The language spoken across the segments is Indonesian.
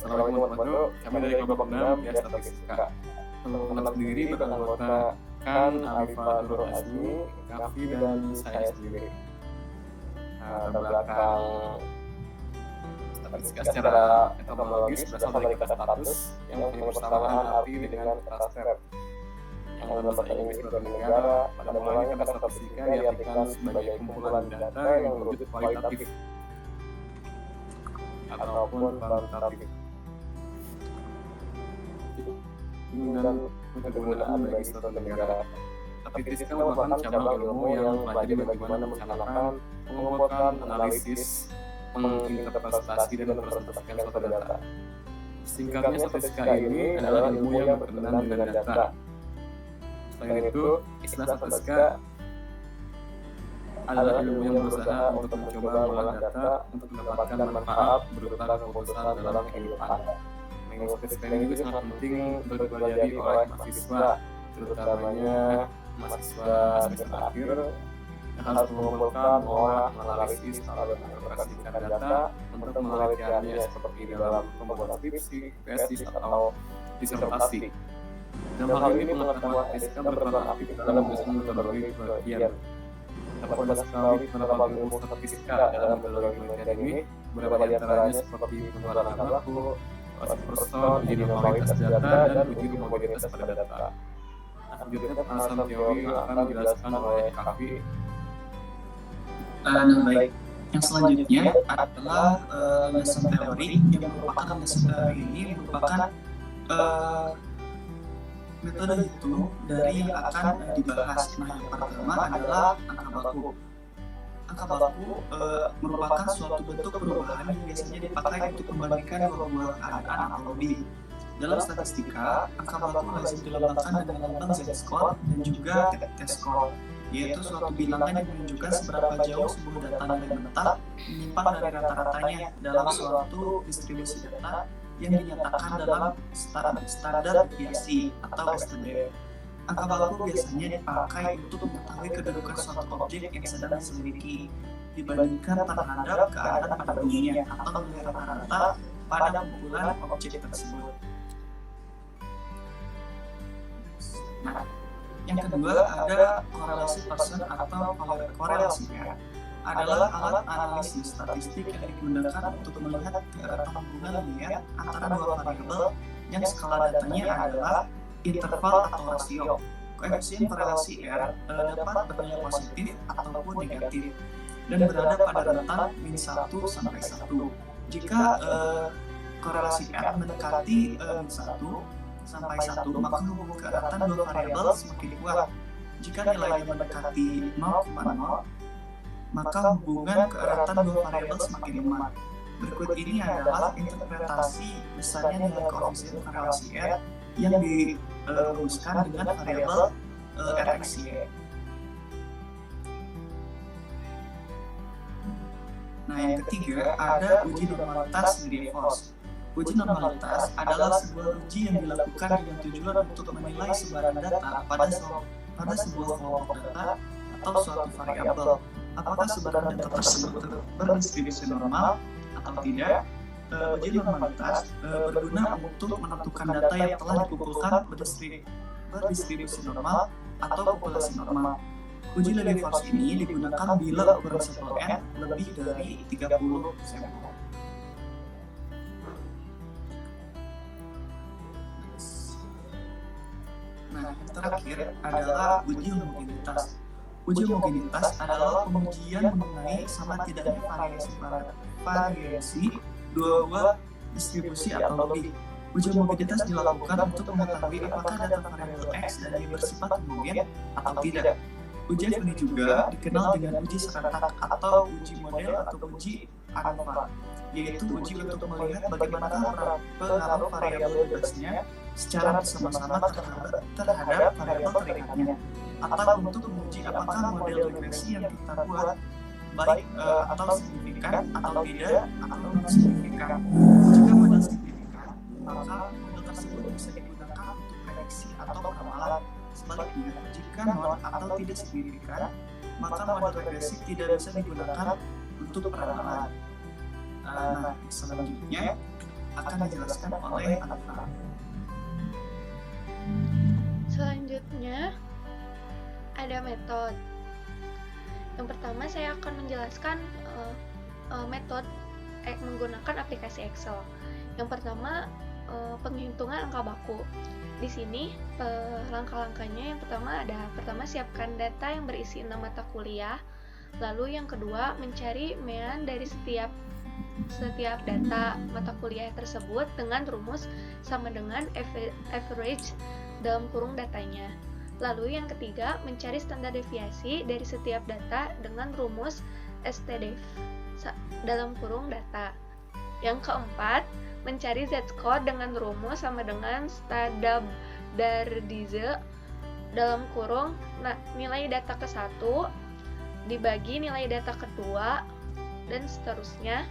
Assalamualaikum warahmatullahi wabarakatuh. Kami dari kelompok 6 ya Statistika. Untuk mengenal sendiri beranggotakan Alifa Nurul Azmi, Kafi dan saya sendiri. Latar belakang statistika secara etimologis berasal dari kata status yang punya persamaan arti dengan kata stat yang dalam bahasa Inggris bernegara. Pada mulanya kata statistika diartikan sebagai kumpulan data yang berwujud kualitatif ataupun kuantitatif dan kegunaan bagi suatu negara. Statistika merupakan cabang ilmu yang mempelajari bagaimana merencanakan, mengumpulkan, analisis, menginterpretasi dan mempresentasikan suatu data. Singkatnya, statistika ini adalah ilmu yang berkenaan dengan data. Selain itu, istilah statistika adalah ilmu yang berusaha untuk mencoba mengolah data untuk mendapatkan manfaat berupa keputusan dalam kehidupan. Ilmu statistika ini juga sangat penting untuk dipelajari oleh mahasiswa, terutamanya mahasiswa semester akhir yang harus mengumpulkan, mengolah, menganalisis, lalu menginterpretasikan data untuk menelitiannya seperti dalam pembuatan skripsi, tesis, atau disertasi. Dalam hal ini, pengetahuan statistika berperan aktif dalam menyusun metodologi penelitian. Dapat sekali penerapan ilmu statistika dalam metodologi penelitian ini, beberapa di antaranya seperti pengeluaran baku, proses person, uji normalitas data, dan uji homogenitas pada data. Selanjutnya, alasan teori akan dijelaskan oleh Kafi. Baik, yang selanjutnya adalah lesson teori yang merupakan lesson teori ini merupakan metode hitung dari yang akan dibahas. Nah, yang pertama adalah angka baku. Angka baku merupakan suatu bentuk perubahan yang biasanya dipakai untuk membandingkan dua buah keadaan atau lebih. Dalam statistika, angka baku lazim dilambangkan dengan lambang z-score dan juga t-score, yaitu suatu bilangan yang menunjukkan seberapa jauh sebuah data nilai menetap menyimpang dari rata-ratanya dalam suatu distribusi data yang dinyatakan dalam standar deviasi atau STD. Angka baku biasanya dipakai untuk mengetahui kedudukan suatu objek yang sedang diselidiki dibandingkan terhadap keadaan pada umumnya atau nilai rata-rata pada kumpulan objek tersebut. Nah, yang kedua ada korelasi Pearson atau korelasi ya, adalah alat analisis statistik yang digunakan untuk melihat keeratan hubungan linear antara dua variabel yang skala datanya adalah interval atau rasio. Koefisien korelasi R dapat bernilai positif ataupun negatif dan berada pada rentang min 1 sampai 1. Jika korelasi R mendekati min 1 sampai 1, maka hubungan keeratan dua variabel semakin kuat. Jika nilainya mendekati 0,0, maka hubungan keeratan dua variabel semakin lemah. Berikut ini adalah interpretasi besarnya nilai koefisien korelasi R yang dirumuskan dengan variabel RxY. Nah, yang ketiga ada uji normalitas Green-Force. Uji normalitas adalah sebuah uji yang dilakukan dengan tujuan untuk menilai sebaran data pada sebuah kelompok data atau suatu variabel. Apakah sebaran data tersebut berdistribusi normal atau tidak? Uji normalitas berguna untuk menentukan data yang telah dikumpulkan berdistribusi normal atau populasi normal. Uji Green-Force ini digunakan bila ukuran sampel N lebih dari 30 sampel. Nah, yang terakhir adalah uji homogenitas. Uji homogenitas adalah pengujian mengenai sama tidaknya variasi dua buah distribusi atau lebih. Uji homogenitas dilakukan untuk mengetahui apakah data variabel X dan Y bersifat homogen atau tidak. Ujian ini juga dikenal dengan uji serentak atau uji model atau uji ANOVA, yaitu uji untuk melihat bagaimana pengaruh variabel bebasnya secara bersama-sama terhadap variabel terikatnya, atau untuk menguji apakah model regresi yang kita buat baik atau signifikan atau tidak atau non signifikan. Jika model signifikan, maka model tersebut bisa digunakan untuk prediksi atau ramalan. Sebaliknya, jika non atau tidak signifikan, maka model regresi tidak bisa digunakan untuk peramalan. Nah, selanjutnya akan dijelaskan oleh Anfa. Selanjutnya ada metode. Yang pertama saya akan menjelaskan metode menggunakan aplikasi Excel. Yang pertama penghitungan angka baku. Di sini langkah-langkahnya yang pertama siapkan data yang berisi 6 mata kuliah. Lalu yang kedua mencari mean dari setiap data mata kuliah tersebut dengan rumus sama dengan average dalam kurung datanya. Lalu yang ketiga mencari standar deviasi dari setiap data dengan rumus stdef dalam kurung data. Yang keempat mencari z-score dengan rumus sama dengan standaardise dalam kurung nilai data ke-1 dibagi nilai data kedua dan seterusnya,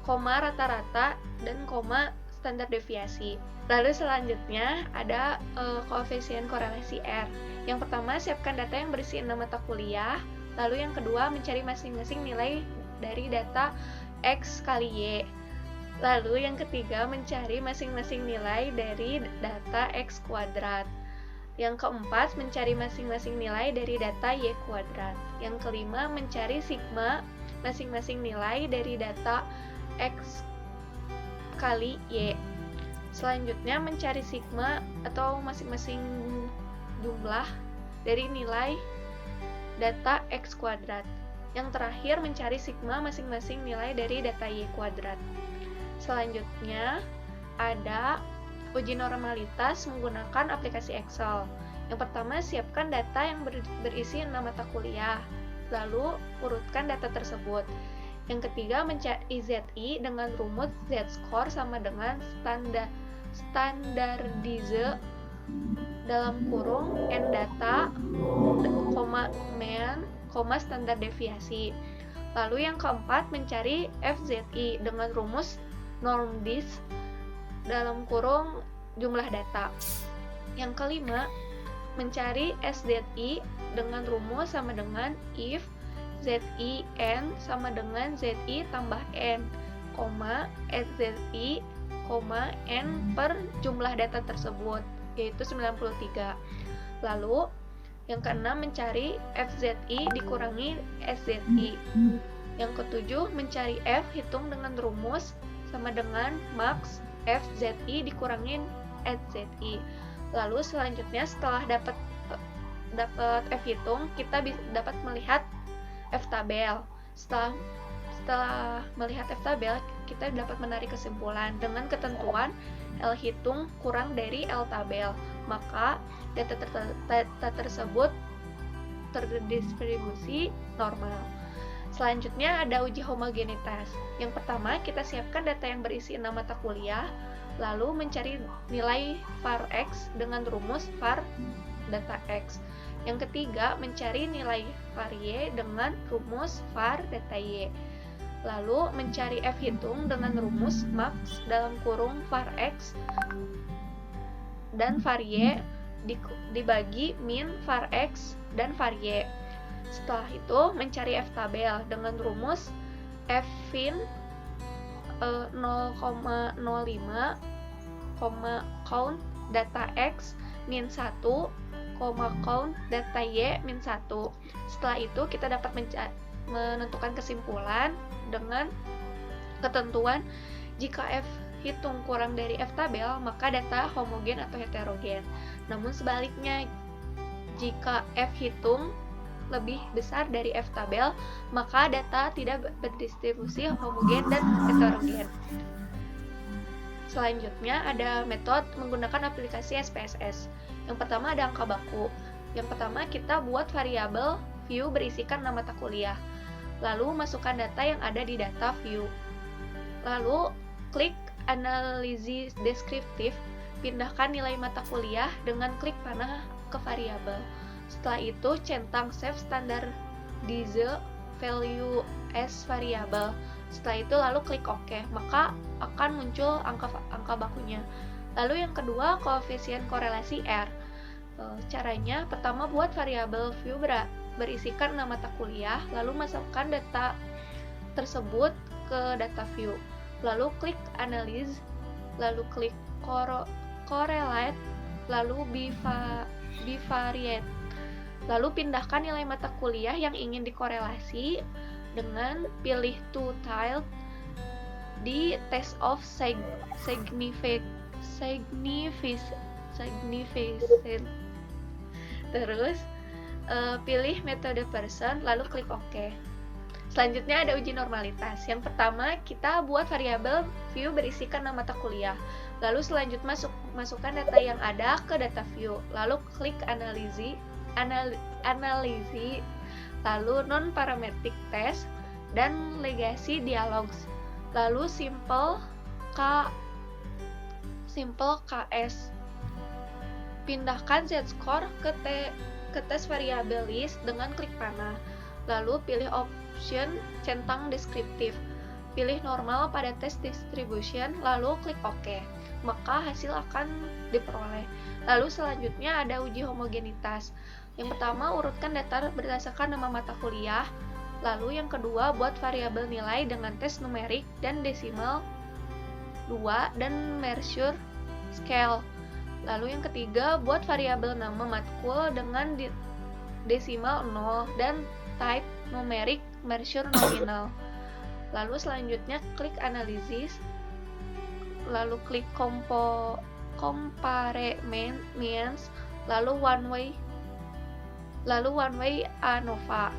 koma rata-rata dan koma standar deviasi. Lalu selanjutnya ada koefisien korelasi R. Yang pertama siapkan data yang berisi 6 mata kuliah. Lalu yang kedua mencari masing-masing nilai dari data X kali Y. Lalu yang ketiga mencari masing-masing nilai dari data X kuadrat. Yang keempat mencari masing-masing nilai dari data Y kuadrat. Yang kelima mencari sigma masing-masing nilai dari data X kali Y. Selanjutnya mencari sigma atau masing-masing jumlah dari nilai data X kuadrat. Yang terakhir mencari sigma masing-masing nilai dari data Y kuadrat. Selanjutnya ada uji normalitas menggunakan aplikasi Excel. Yang pertama siapkan data yang berisi 6 mata kuliah. Lalu urutkan data tersebut. Yang ketiga mencari ZI dengan rumus z-score sama dengan standardise dalam kurung n data, mean, standar deviasi. Lalu yang keempat mencari FZI dengan rumus normdis dalam kurung jumlah data. Yang kelima mencari SZI dengan rumus sama dengan if ZIN sama dengan ZI tambah N, SZI, N per jumlah data tersebut, yaitu 93. Lalu, yang keenam mencari FZI dikurangi SZI. Yang ketujuh mencari F hitung dengan rumus sama dengan max FZI dikurangin SZI. Lalu selanjutnya setelah dapat F hitung, kita dapat melihat F tabel. Setelah melihat F tabel, kita dapat menarik kesimpulan dengan ketentuan L hitung kurang dari L tabel, maka data tersebut terdistribusi normal. Selanjutnya ada uji homogenitas. Yang pertama, kita siapkan data yang berisi 6 mata kuliah, lalu mencari nilai var X dengan rumus var data X. Yang ketiga, mencari nilai var Y dengan rumus var data Y. Lalu mencari F hitung dengan rumus max dalam kurung var X dan var Y dibagi min var X dan var Y. Setelah itu mencari F tabel dengan rumus fin 0,05, count data X min 1, count data Y min 1. Setelah itu kita dapat menentukan kesimpulan dengan ketentuan jika F hitung kurang dari F tabel, maka data homogen atau heterogen. Namun sebaliknya, jika F hitung lebih besar dari F tabel, maka data tidak berdistribusi homogen dan heterogen. Selanjutnya ada metode menggunakan aplikasi SPSS. Yang pertama ada angka baku. Yang pertama kita buat variabel view berisikan 6 mata kuliah. Lalu masukkan data yang ada di data view. Lalu klik analisis deskriptif, pindahkan nilai mata kuliah dengan klik panah ke variabel. Setelah itu centang save standardise value as variable. Setelah itu lalu klik OK, maka akan muncul angka bakunya. Lalu yang kedua, koefisien korelasi R. Caranya, pertama buat variabel view berisikan 6 mata kuliah, lalu masukkan data tersebut ke data view. lalu klik Analyze, lalu klik Correlate, lalu Bivariate. Lalu pindahkan nilai mata kuliah yang ingin dikorelasi dengan pilih to tilde di test of significance. Terus pilih metode person, lalu klik OK. Selanjutnya ada uji normalitas. Yang pertama, kita buat variabel view berisikan nama mata kuliah. Lalu selanjutnya masukkan data yang ada ke data view. Lalu klik analisis, lalu non-parametric test, dan legacy dialogs. Lalu simple KS. Pindahkan z-score ke tes variabel list dengan klik panah. Lalu pilih option centang deskriptif. Pilih normal pada tes distribution, lalu klik OK. Maka hasil akan diperoleh. Lalu selanjutnya ada uji homogenitas. Yang pertama, urutkan data berdasarkan nama mata kuliah. Lalu yang kedua, buat variabel nilai dengan tes numerik dan desimal 2 dan measure scale. Lalu yang ketiga, buat variabel nama matkul dengan desimal 0 dan type numerik measure nominal. Lalu selanjutnya klik analisis, lalu klik compaремents, lalu one way ANOVA.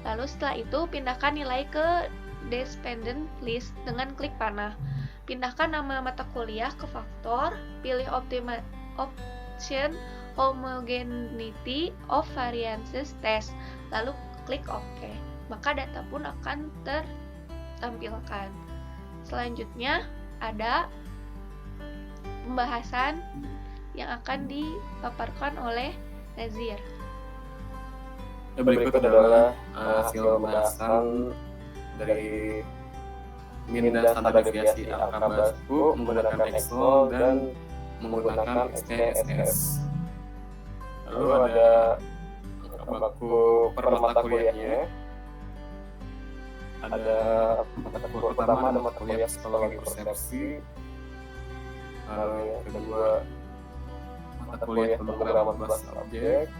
Lalu setelah itu pindahkan nilai ke dependent list dengan klik panah. Pindahkan nama mata kuliah ke faktor, pilih option homogeneity of variances test, lalu klik OK. Maka data pun akan tertampilkan. Selanjutnya ada pembahasan yang akan dipaparkan oleh Nazir. Berikut adalah hasil pembahasan dari min dan standar deviasi angka baku menggunakan Excel dan menggunakan SPSS. Lalu ada angka baku per mata kuliahnya. Ada mata kuliah pertama ada mata kuliah psikologi persepsi. Lalu yang kedua mata kuliah pemrograman bahasa objek.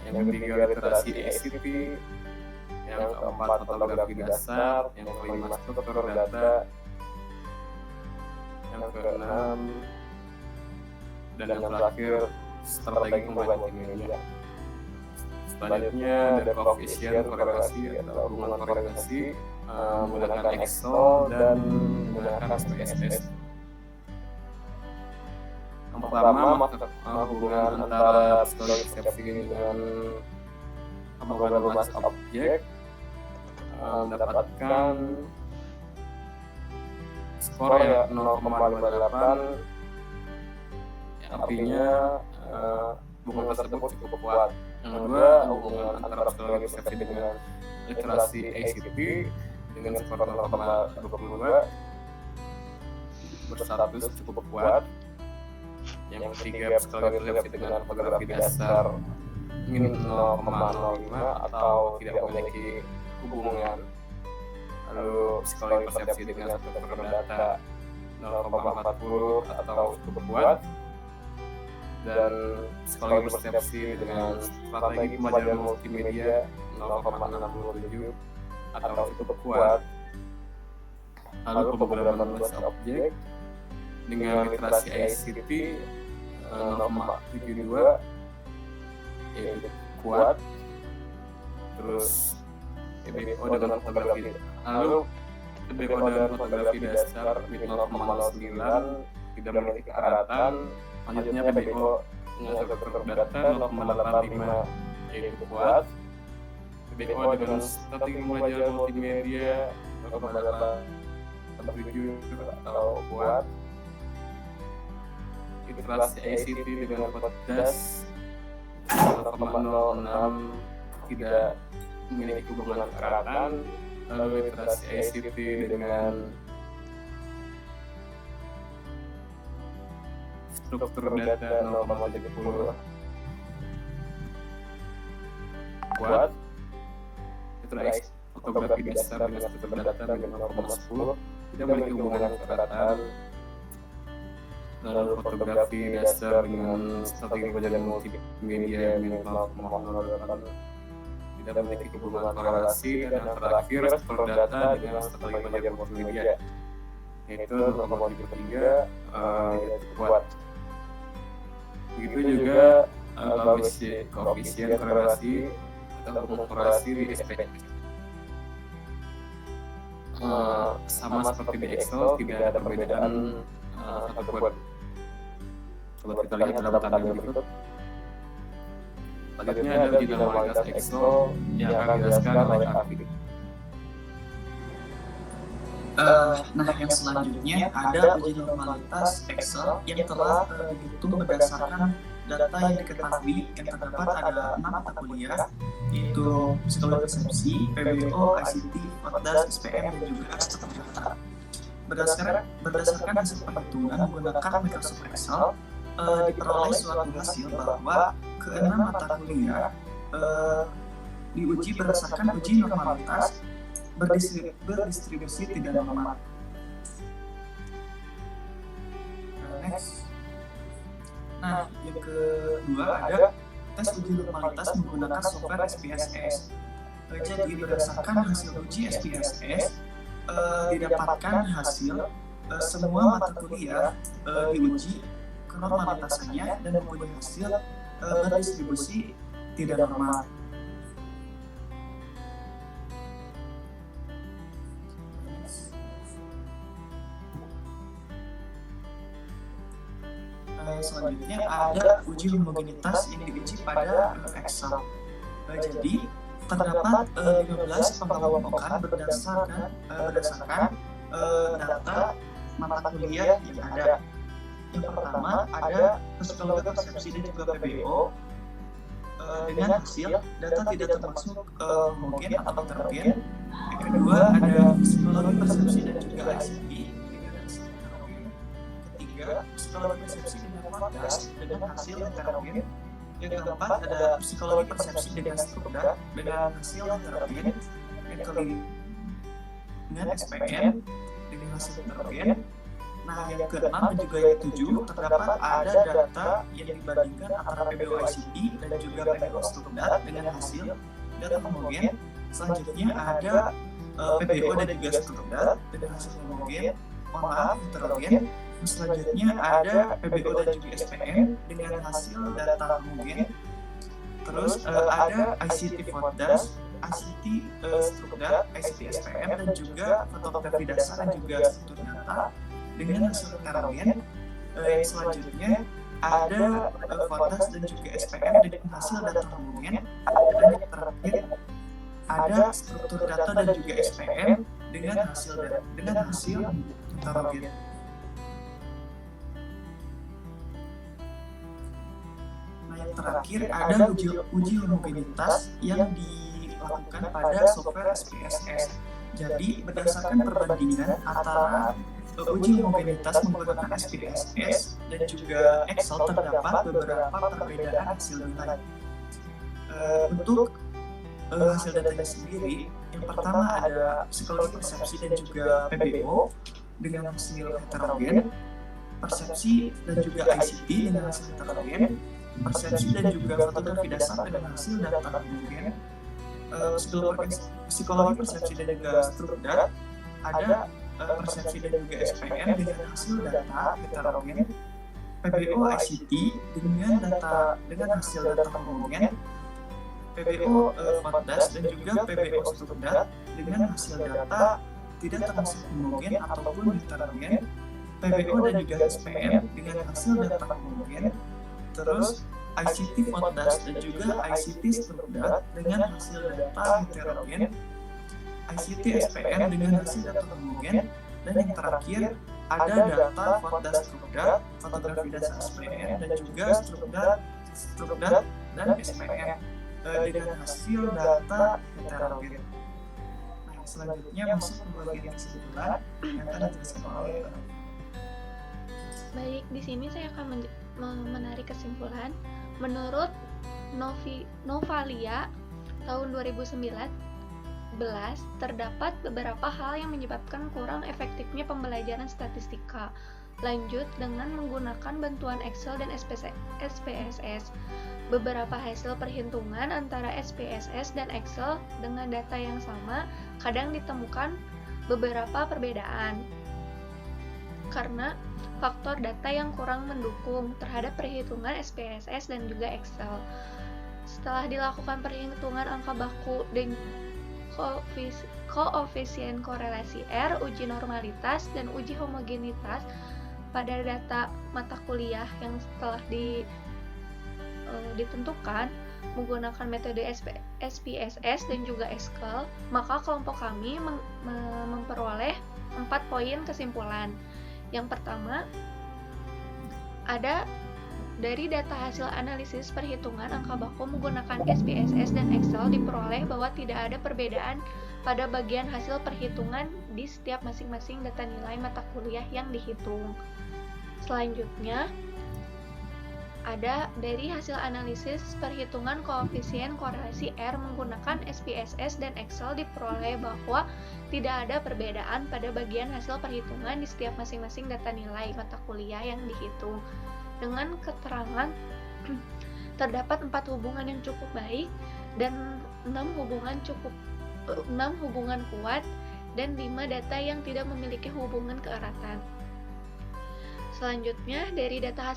Yang ketiga literasi ICT, yang keempat fotografi dasar, yang kelima struktur data, yang keenam dan yang terakhir strategi penggunaan multimedia. Selanjutnya ada koefisien korelasi atau hubungan korelasi menggunakan Excel dan menggunakan SPSS. Yang pertama, hubungan antara psikologi persepsi dengan pemrograman bahasa objek mendapatkan skor yang 0,58, artinya hubungan tersebut cukup kuat. Yang kedua, hubungan antara psikologi persepsi dengan literasi ICT dengan skor 0,22 berstatus cukup kuat. Yang ketiga, psikologi persepsi dengan fotografi dasar min 0,05 atau tidak memiliki hubungan. Lalu psikologi persepsi dengan struktur data 0,40 atau cukup kuat. Dan psikologi persepsi dengan strategi pembelajaran multimedia 0,67 atau cukup kuat. Lalu pemrograman bahasa objek dengan literasi ICT 0,72 yaitu kuat. Terus EBO dengan fotografi, lalu EBO dan fotografi dasar min 0,09 tidak memiliki kearatan. Selanjutnya PBO dengan struktur data 0,85 yaitu kuat. PBO dengan strategi pembelajaran multimedia 0,87 atau kuat. Literasi ICT dengan PODAS 0,06 tidak memiliki hubungan kearatan. Lalu literasi ICT dengan struktur data 0,70 kuat. Literasi fotografi dasar dengan struktur data dengan 0,10 tidak memiliki hubungan kekerabatan. Lalu fotografi dasar dengan strategi pembelajaran multimedia minimal pemahaman tidak memiliki hubungan korelasi, dan yang terakhir struktur data dengan strategi pembelajaran multimedia, yaitu 0,3 tidak cukup kuat. Begitu juga koefisien korelasi atau hukum korelasi di SPSS. Sama seperti di Excel, tidak ada perbedaan satupun. Coba kita lihat dalam tabel berikut. Selanjutnya ada uji normalitas Excel yang akan dijelaskan oleh Afif. Nah, yang selanjutnya ada uji normalitas Excel yang telah dihitung berdasarkan data yang diketahui yang terdapat ada 6 mata kuliah, yaitu psikologi persepsi, PBO, ICT, Fotdas, SPM, dan juga struktur data. Berdasarkan hasil perhitungan menggunakan Microsoft Excel, diperoleh suatu hasil bahwa ke-6 mata kuliah diuji berdasarkan uji normalitas berdistribusi tidak normal. Next. Nah, yang kedua ada tes uji normalitas menggunakan software SPSS. Jadi berdasarkan hasil uji SPSS, didapatkan hasil semua mata kuliah diuji kenormalitasannya dan mempunyai hasil berdistribusi tidak normal. Selanjutnya ada uji homogenitas yang diuji pada Excel. Jadi terdapat 15 pengelompokan berdasarkan data mata kuliah yang ada. Yang pertama ada psikologi persepsi dan juga PBO dengan hasil data tidak termasuk homogen atau heterogen. Yang kedua ada psikologi persepsi dan juga ICT dengan hasil heterogen. Ketiga, psikologi persepsi dengan Fotdas dengan hasil heterogen. Yang keempat ada psikologi persepsi dengan struktur dengan hasil heterogen. Yang kelima dengan SPM dengan hasil heterogen. Nah, yang keenam dan juga yang ketujuh terdapat ada data yang dibandingkan antara PBO ICT dan juga PBO struktur dengan hasil data homogen. Selanjutnya ada PBO dan juga struktur dengan hasil homogen, heterogen. Selanjutnya ada PBO dan juga SPM dengan hasil data homogen. Terus ada ICT Fotdas, ICT struktur, ICT SPM dan juga fotografi dasar dan juga struktur data dengan hasil heterogen. Selanjutnya ada Fotdas dan juga SPM dengan hasil data homogen. Dan yang terakhir ada struktur data dan juga SPM dengan hasil heterogen. Nah, yang terakhir ada uji homogenitas yang dilakukan pada software SPSS. Jadi berdasarkan perbandingan antara uji homogenitas menggunakan SPSS dan juga Excel terdapat beberapa perbedaan hasil nilai. Untuk hasil datanya sendiri, yang pertama ada psikologi persepsi dan juga PBO dengan hasil heterogen, persepsi dan juga ICT dengan hasil heterogen, persepsi dan juga fotografi dasar dengan hasil data homogen, psikologi persepsi dan juga struktur data ada persepsi dan juga SPM dengan hasil data heterogen, PBO ICT dengan hasil data homogen, PBO Fotdas dan juga PBO struktur data dengan hasil data tidak termasuk homogen ataupun heterogen, PBO dan juga SPM dengan hasil data homogen. Terus ICT Fotdas dan juga ICT struktur data dengan hasil data heterogen, ICT SPM dengan hasil data homogen, dan yang terakhir ada data Fotdas struktur, fotografi dasar SPM dan juga struktur dan SPM dengan hasil data heterogen. Nah, selanjutnya masuk ke bagian kesimpulan yang akan dijelaskan oleh. Baik, di sini saya akan menarik kesimpulan. Menurut Novalia tahun 2009, terdapat beberapa hal yang menyebabkan kurang efektifnya pembelajaran statistika. Lanjut dengan menggunakan bantuan Excel dan SPSS. Beberapa hasil perhitungan antara SPSS dan Excel dengan data yang sama kadang ditemukan beberapa perbedaan karena faktor data yang kurang mendukung terhadap perhitungan SPSS dan juga Excel. Setelah dilakukan perhitungan angka baku dan koefisien korelasi R, uji normalitas, dan uji homogenitas pada data mata kuliah yang telah ditentukan menggunakan metode SPSS dan juga Excel, maka kelompok kami memperoleh 4 poin kesimpulan. Yang pertama, ada dari data hasil analisis perhitungan angka baku menggunakan SPSS dan Excel diperoleh bahwa tidak ada perbedaan pada bagian hasil perhitungan di setiap masing-masing data nilai mata kuliah yang dihitung. Selanjutnya, ada dari hasil analisis perhitungan koefisien korelasi R menggunakan SPSS dan Excel diperoleh bahwa tidak ada perbedaan pada bagian hasil perhitungan di setiap masing-masing data nilai mata kuliah yang dihitung. Dengan keterangan terdapat 4 hubungan yang cukup baik dan 6 hubungan kuat dan 5 data yang tidak memiliki hubungan keeratan. Selanjutnya, dari data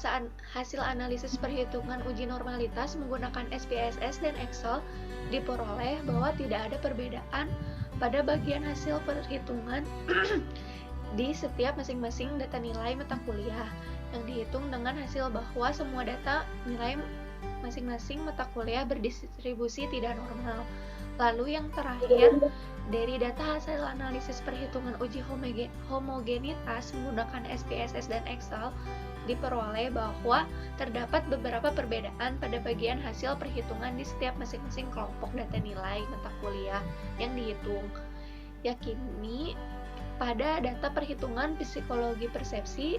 hasil analisis perhitungan uji normalitas menggunakan SPSS dan Excel diperoleh bahwa tidak ada perbedaan pada bagian hasil perhitungan di setiap masing-masing data nilai mata kuliah yang dihitung dengan hasil bahwa semua data nilai masing-masing mata kuliah berdistribusi tidak normal. Lalu yang terakhir, dari data hasil analisis perhitungan uji homogenitas menggunakan SPSS dan Excel diperoleh bahwa terdapat beberapa perbedaan pada bagian hasil perhitungan di setiap masing-masing kelompok data nilai mata kuliah yang dihitung. Yakini pada data perhitungan psikologi persepsi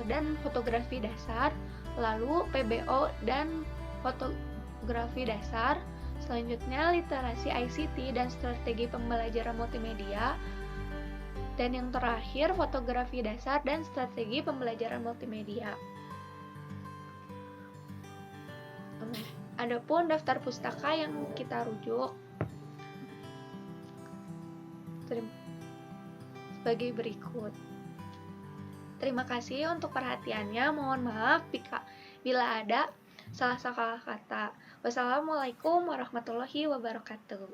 dan fotografi dasar, lalu PBO dan fotografi dasar. Selanjutnya, literasi ICT dan strategi pembelajaran multimedia. Dan yang terakhir, fotografi dasar dan strategi pembelajaran multimedia. Adapun daftar pustaka yang kita rujuk sebagai berikut. Terima kasih untuk perhatiannya. Mohon maaf bila ada salah kata. Wassalamualaikum warahmatullahi wabarakatuh.